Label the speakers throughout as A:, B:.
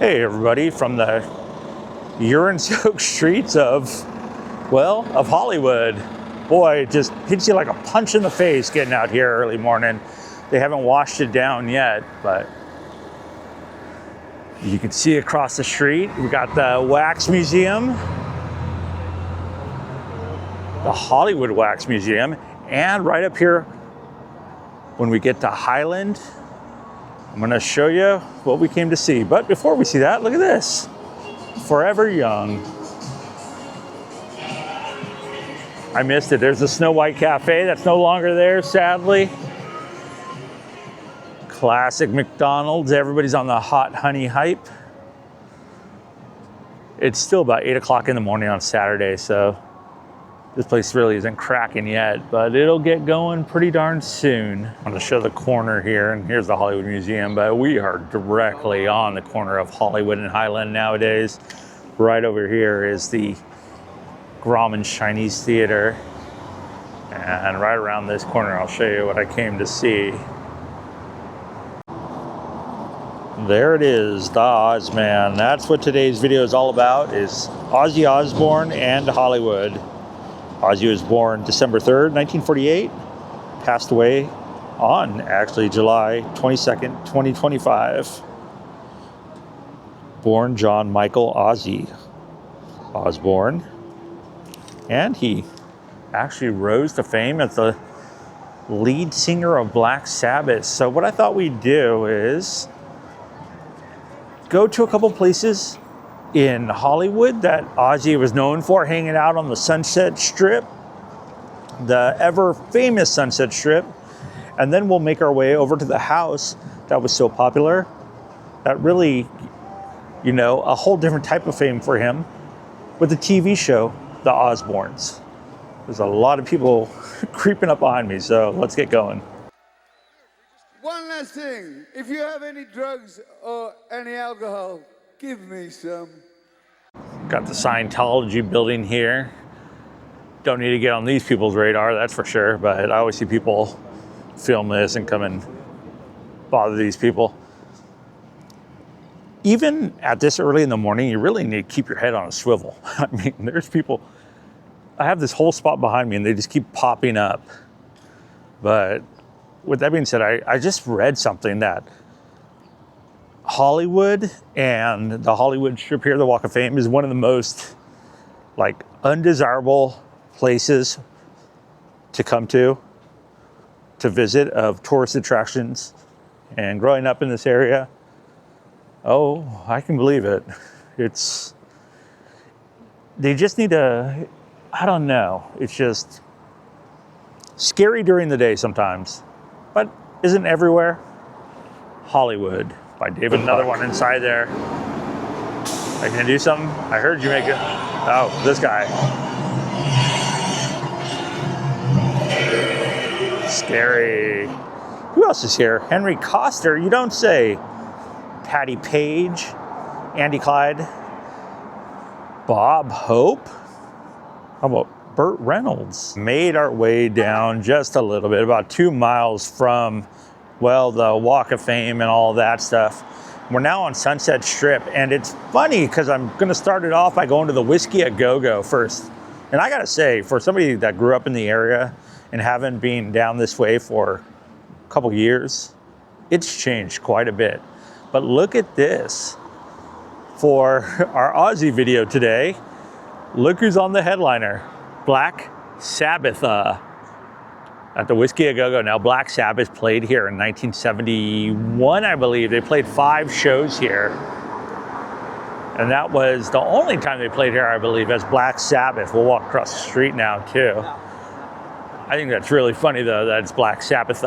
A: Hey everybody, from the urine-soaked streets of Hollywood. Boy, it just hits you like a punch in the face getting out here early morning. They haven't washed it down yet, but you can see across the street, we got the Wax Museum, the Hollywood Wax Museum, and right up here, when we get to Highland, I'm gonna show you what we came to see. But before we see that, look at this. Forever Young. I missed it. There's the Snow White Cafe that's no longer there, sadly. Classic McDonald's. Everybody's on the hot honey hype. It's still about 8 o'clock in the morning on Saturday, so this place really isn't cracking yet, but it'll get going pretty darn soon. I'm gonna show the corner here, and here's the Hollywood Museum, but we are directly on the corner of Hollywood and Highland nowadays. Right over here is the Grauman's Chinese Theater. And right around this corner, I'll show you what I came to see. There it is, the Ozman. That's what today's video is all about, is Ozzy Osbourne and Hollywood. Ozzy was born December 3rd, 1948, passed away on actually July 22nd, 2025. Born John Michael Ozzy Osbourne, and he actually rose to fame as the lead singer of Black Sabbath. So what I thought we'd do is go to a couple places in Hollywood that Ozzy was known for, hanging out on the Sunset Strip, the ever famous Sunset Strip, and then we'll make our way over to the house that was so popular, that really, you know, a whole different type of fame for him, with the TV show, The Osbournes. There's a lot of people creeping up behind me, so let's get going.
B: One last thing, if you have any drugs or any alcohol, give me some.
A: Got the Scientology building here. Don't need to get on these people's radar, that's for sure, but I always see people film this and come and bother these people. Even at this early in the morning, you really need to keep your head on a swivel. I mean, there's people, I have this whole spot behind me and they just keep popping up. But with that being said, I just read something that Hollywood and the Hollywood Strip here, the Walk of Fame, is one of the most like undesirable places to come to visit of tourist attractions. And growing up in this area, oh, I can believe it. They just need to, I don't know, it's just scary during the day sometimes, but isn't everywhere. Hollywood by David. Another one inside there. Are you gonna do something? I heard you make it. Oh, this guy. Scary. Who else is here? Henry Coster, you don't say. Patty Page, Andy Clyde, Bob Hope. How about Burt Reynolds? Made our way down just a little bit, about 2 miles from, well, the Walk of Fame and all that stuff. We're now on Sunset Strip, and it's funny because I'm gonna start it off by going to the Whisky at Go-Go first. And I gotta say, for somebody that grew up in the area and haven't been down this way for a couple years, it's changed quite a bit. But look at this. For our Ozzy video today, look who's on the headliner. Black Sabbath at the Whisky a Go-Go. Now, Black Sabbath played here in 1971, I believe. They played 5 shows here. And that was the only time they played here, I believe, as Black Sabbath. We'll walk across the street now, too. I think that's really funny, though, that it's Black Sabbath.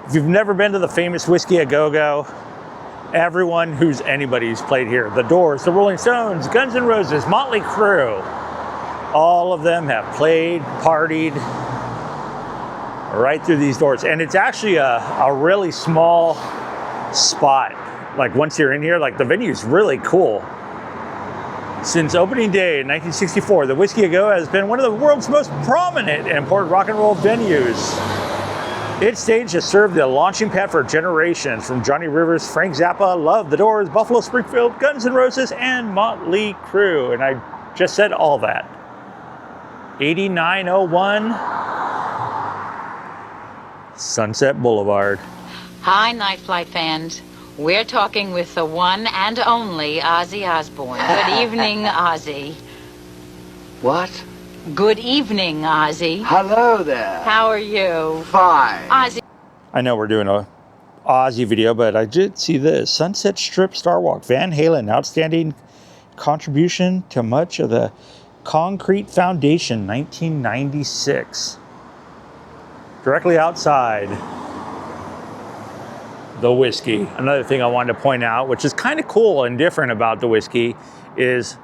A: If you've never been to the famous Whisky a Go-Go, everyone who's anybody's played here. The Doors, the Rolling Stones, Guns N' Roses, Motley Crue. All of them have played, partied right through these doors. And it's actually a really small spot. Like once you're in here, like the venue's really cool. Since opening day in 1964, the Whisky a Go has been one of the world's most prominent and important rock and roll venues. Its stage has served the launching pad for generations, from Johnny Rivers, Frank Zappa, Love, The Doors, Buffalo Springfield, Guns N' Roses, and Motley Crue. And I just said all that. 8901 Sunset Boulevard.
C: Hi, Night Flight fans. We're talking with the one and only Ozzy Osbourne. Good evening, Ozzy.
D: What?
C: Good evening, Ozzy.
D: Hello there.
C: How are you?
D: Fine.
C: Ozzy.
A: I know we're doing a Ozzy video, but I did see this. Sunset Strip Star Walk. Van Halen, outstanding contribution to much of the concrete foundation, 1996. Directly outside the Whisky. Another thing I wanted to point out, which is kind of cool and different about the Whisky, is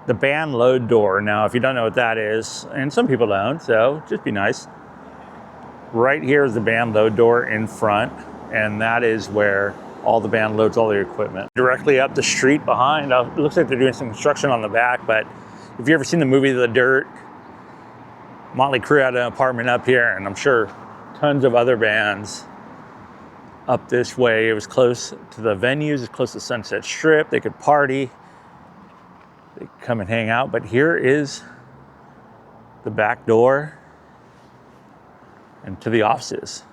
A: the band load door. Now, if you don't know what that is, and some people don't, so just be nice. Right here is the band load door in front, and that is where all the band loads all their equipment. Directly up the street behind, it looks like they're doing some construction on the back, but if you ever seen the movie The Dirt, Motley Crue had an apartment up here, and I'm sure tons of other bands up this way. It was close to the venues, it's close to Sunset Strip. They could party, they could come and hang out. But here is the back door and to the offices.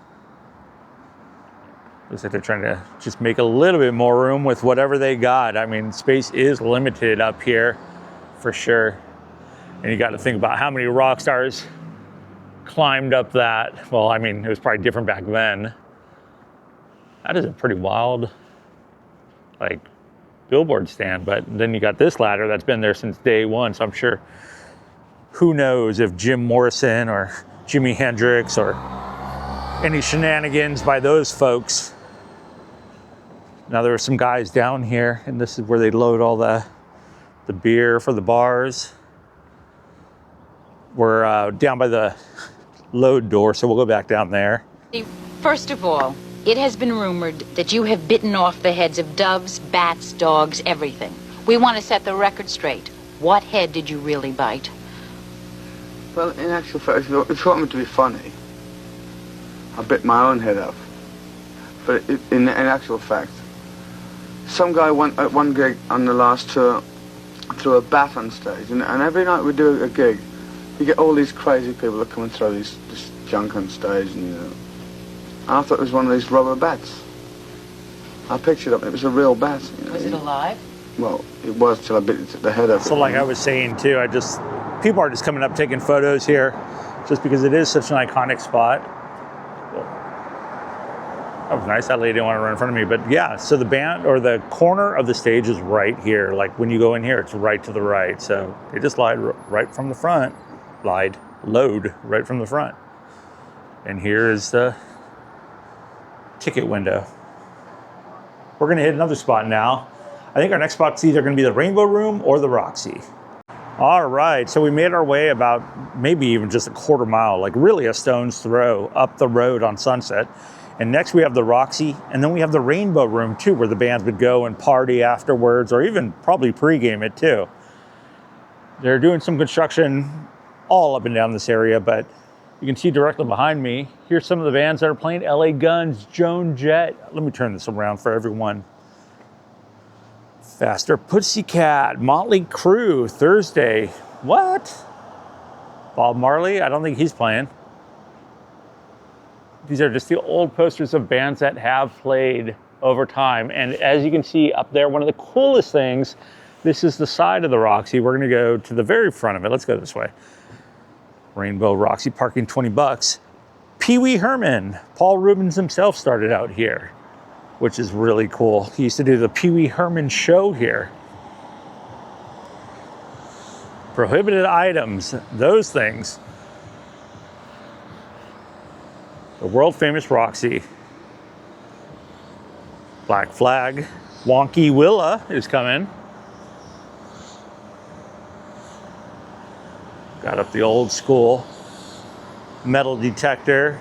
A: Looks like they're trying to just make a little bit more room with whatever they got. I mean, space is limited up here for sure. And you got to think about how many rock stars climbed up that. Well, I mean, it was probably different back then. That is a pretty wild, like, billboard stand. But then you got this ladder that's been there since day one. So I'm sure, who knows if Jim Morrison or Jimi Hendrix or any shenanigans by those folks. Now there are some guys down here, and this is where they load all the beer for the bars. We're down by the load door, so we'll go back down there.
C: First of all, it has been rumored that you have bitten off the heads of doves, bats, dogs, everything. We want to set the record straight. What head did you really bite?
D: Well, in actual fact, if you want me to be funny, I bit my own head off. But in actual fact, some guy went at one gig on the last tour, threw a bat on stage, and every night we do a gig, you get all these crazy people that come and throw this junk on stage, and you know. I thought it was one of these rubber bats. I picked it up, it was a real bat. You know.
C: Was it alive?
D: Well, it was till I bit the head off.
A: So like I was saying too, people are just coming up taking photos here just because it is such an iconic spot. That was nice, that lady didn't want to run in front of me, but yeah, so the band, or the corner of the stage is right here. Like when you go in here, it's right to the right. So they just load right from the front. Load right from the front. And here is the ticket window. We're gonna hit another spot now. I think our next spot's either gonna be the Rainbow Room or the Roxy. All right, so we made our way about maybe even just a quarter mile, like really a stone's throw up the road on Sunset. And next we have the Roxy, and then we have the Rainbow Room too, where the bands would go and party afterwards, or even probably pregame it too. They're doing some construction all up and down this area, but you can see directly behind me, here's some of the bands that are playing: LA Guns, Joan Jett. Let me turn this around for everyone. Faster Pussycat, Motley Crue, Thursday. What? Bob Marley? I don't think he's playing. These are just the old posters of bands that have played over time. And as you can see up there, one of the coolest things, this is the side of the Roxy. We're gonna go to the very front of it. Let's go this way. Rainbow Roxy, parking $20. Pee Wee Herman, Paul Rubens himself started out here, which is really cool. He used to do the Pee Wee Herman show here. Prohibited items, those things. The world famous Roxy. Black Flag. Wonky Willa is coming. Got up the old school metal detector.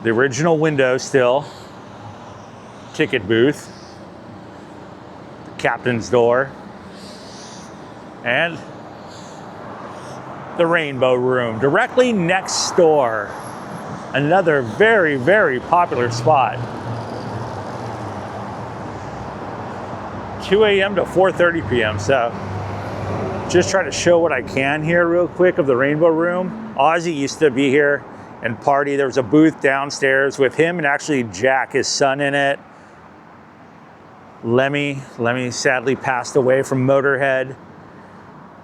A: The original window still. Ticket booth. The captain's door. And the Rainbow Room directly next door. Another very, very popular spot. 2 a.m. to 4:30 p.m. So just try to show what I can here real quick of the Rainbow Room. Ozzy used to be here and party. There was a booth downstairs with him and actually Jack, his son, in it. Lemmy sadly passed away from Motorhead.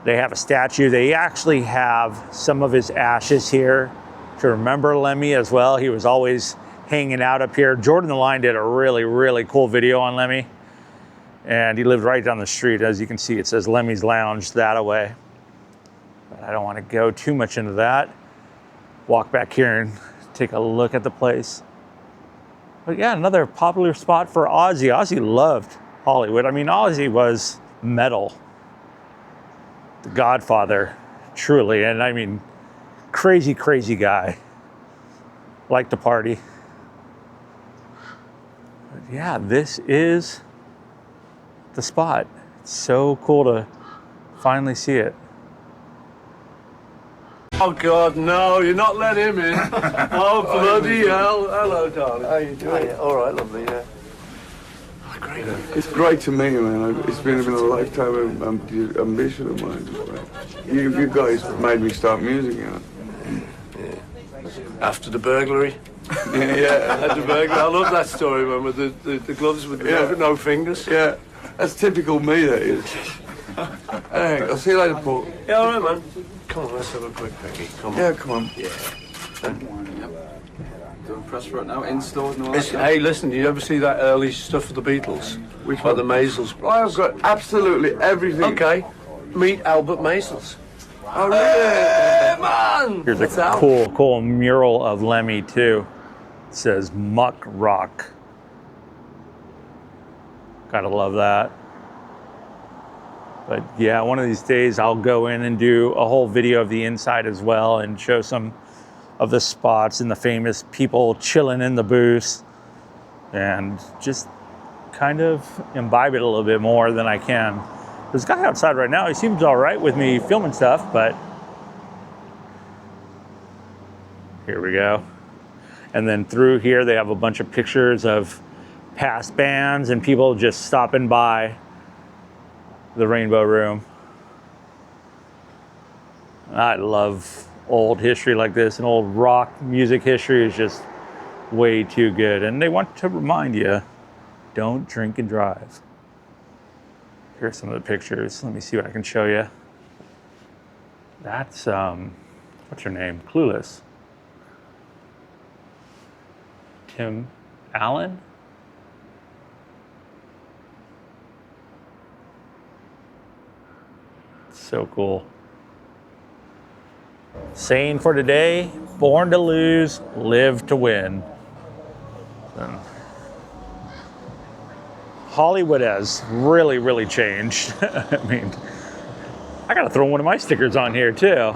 A: They have a statue. They actually have some of his ashes here to remember Lemmy as well. He was always hanging out up here. Jordan the Line did a really, really cool video on Lemmy. And he lived right down the street. As you can see, it says Lemmy's Lounge that away. But I don't want to go too much into that. Walk back here and take a look at the place. But yeah, another popular spot for Ozzy. Ozzy loved Hollywood. I mean, Ozzy was metal. The Godfather, truly. And I mean, crazy, crazy guy. Liked to party. But yeah, this is the spot. It's so cool to finally see it.
E: Oh God, no, you're not letting him in. Oh bloody hell. Hello, darling. How you doing? All right, lovely, yeah. Oh, great.
D: It's great to meet you, man. It's been a lifetime of ambition of mine. You guys made me start music, you know.
E: Yeah. After the burglary.
D: Yeah.
E: After the burglary. I love that story, man, with the gloves with no fingers.
D: Yeah. That's typical me, that is. Hey, I'll see you later, Paul.
E: Yeah, all right, man. Come on, let's have a quick pecky. Come on.
D: Yeah, come on.
E: Yeah.
F: Doing press for it now, in stores and all that.
E: Hey, listen, do you ever see that early stuff of the Beatles?
D: Which
E: Like
D: one?
E: the Maisels?
D: I've got absolutely everything.
E: Okay, meet Albert Maisels.
D: Oh, really?
E: Hey, man!
A: Here's
E: What's
A: a
E: that?
A: cool mural of Lemmy too. It says Muck Rock. Gotta love that. But yeah, one of these days I'll go in and do a whole video of the inside as well and show some of the spots and the famous people chilling in the booths and just kind of imbibe it a little bit more than I can. There's a guy outside right now. He seems all right with me filming stuff, but here we go. And then through here, they have a bunch of pictures of past bands and people just stopping by the Rainbow Room. I love old history like this, and old rock music history is just way too good. And they want to remind you, don't drink and drive. Here's some of the pictures. Let me see what I can show you. That's, what's her name? Clueless. Tim Allen? So cool. Saying for today, born to lose, live to win. Hollywood has really, really changed. I mean, I gotta throw one of my stickers on here too.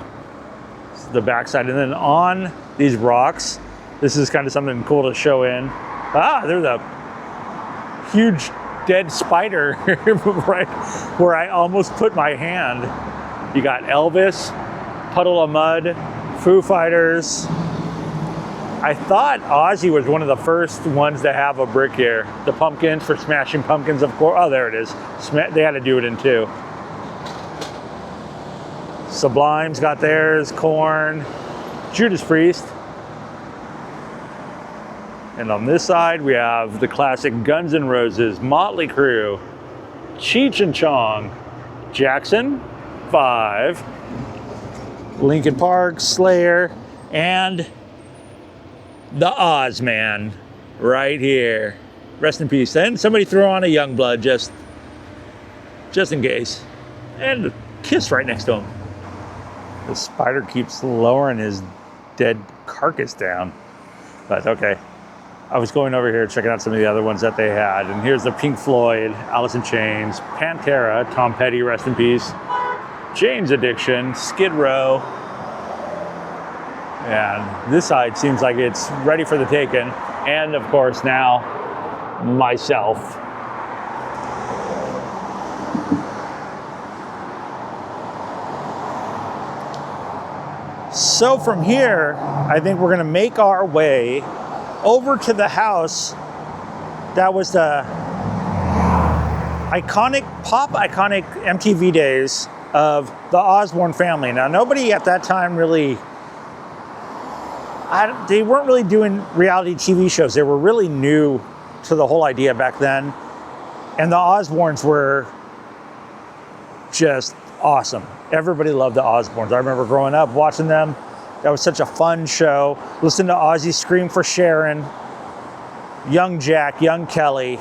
A: This is the backside, and then on these rocks, this is kind of something cool to show in. Ah, there's a huge dead spider right where I almost put my hand. You got Elvis, Puddle of Mud, Foo Fighters. I thought Ozzy was one of the first ones to have a brick here. The Pumpkins for Smashing Pumpkins, of course. Oh, there it is. They had to do it in two. Sublime's got theirs, Korn, Judas Priest. And on this side, we have the classic Guns N' Roses, Motley Crue, Cheech and Chong, Jackson 5, Linkin Park, Slayer, and the Ozman right here. Rest in peace. And somebody throw on a Youngblood just in case. And a Kiss right next to him. The spider keeps lowering his dead carcass down. But okay. I was going over here checking out some of the other ones that they had. And here's the Pink Floyd, Alice in Chains, Pantera, Tom Petty, rest in peace, Jane's Addiction, Skid Row. And this side seems like it's ready for the taking. And of course now, myself. So from here, I think we're gonna make our way over to the house that was the iconic MTV days of the Osborne family. Now, nobody at that time really, they weren't really doing reality TV shows. They were really new to the whole idea back then. And the Osbornes were just awesome. Everybody loved the Osbornes. I remember growing up watching them. That was such a fun show. Listen to Ozzy scream for Sharon, young Jack, young Kelly.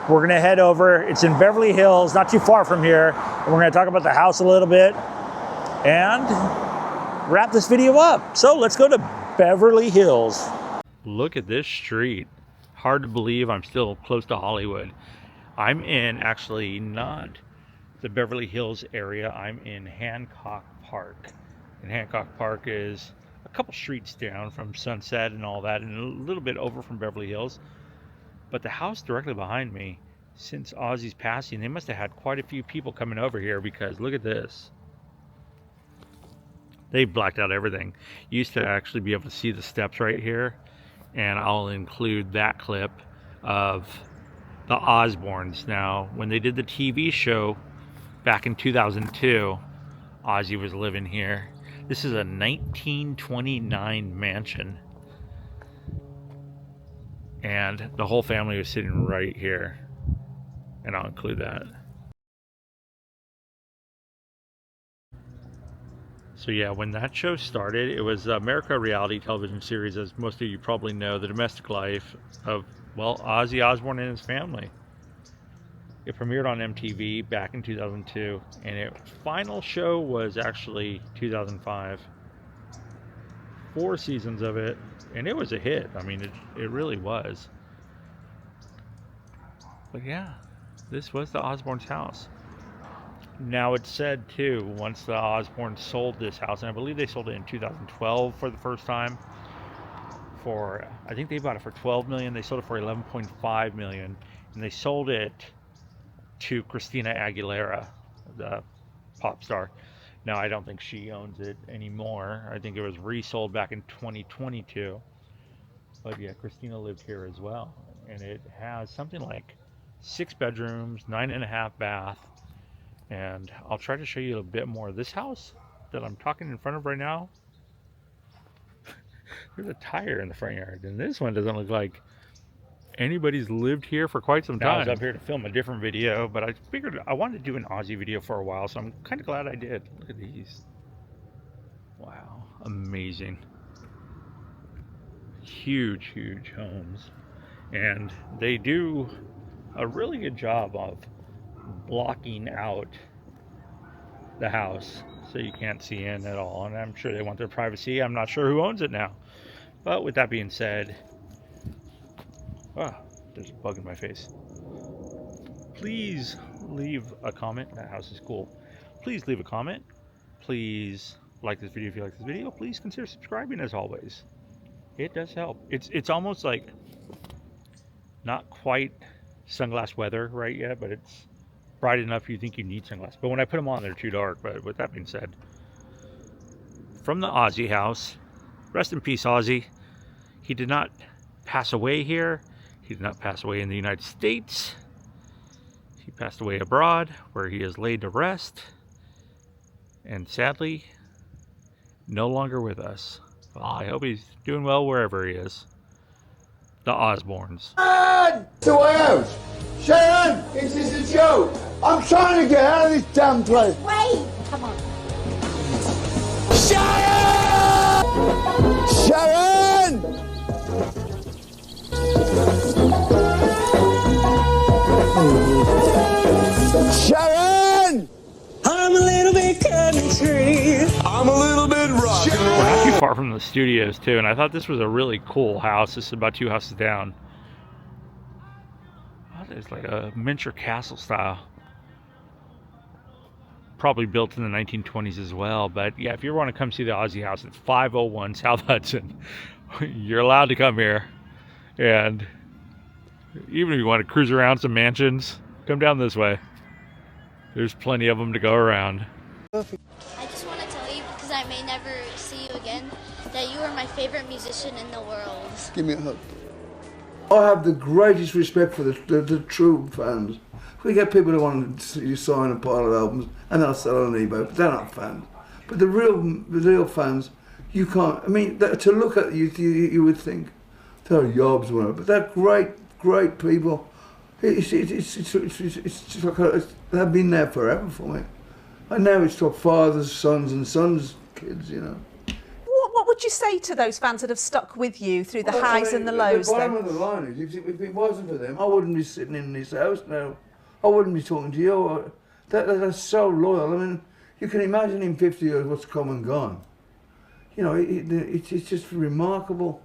A: We're gonna head over. It's in Beverly Hills, not too far from here. And we're gonna talk about the house a little bit and wrap this video up. So let's go to Beverly Hills. Look at this street. Hard to believe I'm still close to Hollywood. I'm in, actually not the Beverly Hills area. I'm in Hancock Park. And Hancock Park is a couple streets down from Sunset and all that, and a little bit over from Beverly Hills. But the house directly behind me, since Ozzy's passing, they must have had quite a few people coming over here, because look at this. They blacked out everything. You used to actually be able to see the steps right here, and I'll include that clip of the Osbournes. Now, when they did the TV show back in 2002, Ozzy was living here. This is a 1929 mansion. And the whole family was sitting right here. And I'll include that. So yeah, when that show started, it was America reality television series, as most of you probably know, the domestic life of, well, Ozzy Osbourne and his family. It premiered on MTV back in 2002, and its final show was actually 2005. 4 seasons of it, and it was a hit. I mean, it really was. But yeah, this was the Osbournes' house. Now, it's said too, once the Osbournes sold this house, and I believe they sold it in 2012 for the first time, for, I think they bought it for $12 million. They sold it for $11.5 million, and they sold it to Christina Aguilera, the pop star. Now, I don't think she owns it anymore. I think it was resold back in 2022. But yeah, Christina lived here as well. And it has something like 6 bedrooms, 9.5 bath. And I'll try to show you a bit more. This house that I'm talking in front of right now, there's a tire in the front yard. And this one doesn't look like anybody's lived here for quite some time. I was up here to film a different video, but I figured I wanted to do an Ozzy video for a while, so I'm kind of glad I did. Look at these. Wow, amazing. Huge, huge homes. And they do a really good job of blocking out the house so you can't see in at all. And I'm sure they want their privacy. I'm not sure who owns it now. But with that being said, oh, there's a bug in my face. Please leave a comment. That house is cool. Please leave a comment. Please like this video if you like this video. Please consider subscribing, as always. It does help. It's almost like not quite sunglass weather right yet, but it's bright enough you think you need sunglasses. But when I put them on, they're too dark. But with that being said, from the Ozzy house, rest in peace, Ozzy. He did not pass away here. He did not pass away in the United States. He passed away abroad, where he is laid to rest. And sadly, no longer with us. Well, I hope he's doing well wherever he is. The Osbournes.
B: To my house. Sharon, this is a joke. I'm trying to get out of this damn place.
C: Wait! Come on.
B: Sharon! Sharon!
G: I'm a little bit country.
E: I'm a little bit rock.
A: We're not too far from the studios, too, and I thought this was a really cool house. This is about 2 houses down. Oh, it's like a miniature castle style. Probably built in the 1920s as well. But yeah, if you want to come see the Ozzy house, it's 501 South Hudson. You're allowed to come here. And even if you want to cruise around some mansions, come down this way. There's plenty of them to go around.
H: I just want to tell you, because I I may never see you again, that you are my favorite musician in the world.
B: Give me a hug.
D: I have the greatest respect for the true fans. We get people who want to see you sign a pile of albums and they'll sell on eBay, but they're not fans. But the real fans, you can't. I mean, to look at you would think they're yobs, whatever. But they're great people. It's just like they've been there forever for me. And now it's to fathers, sons, and sons' kids, you know.
I: What would you say to those fans that have stuck with you through the highs and the lows?
D: The bottom of the line is, if it wasn't for them, I wouldn't be sitting in this house now. I wouldn't be talking to you. They're so loyal. I mean, you can imagine in 50 years what's come and gone. You know, it's just remarkable.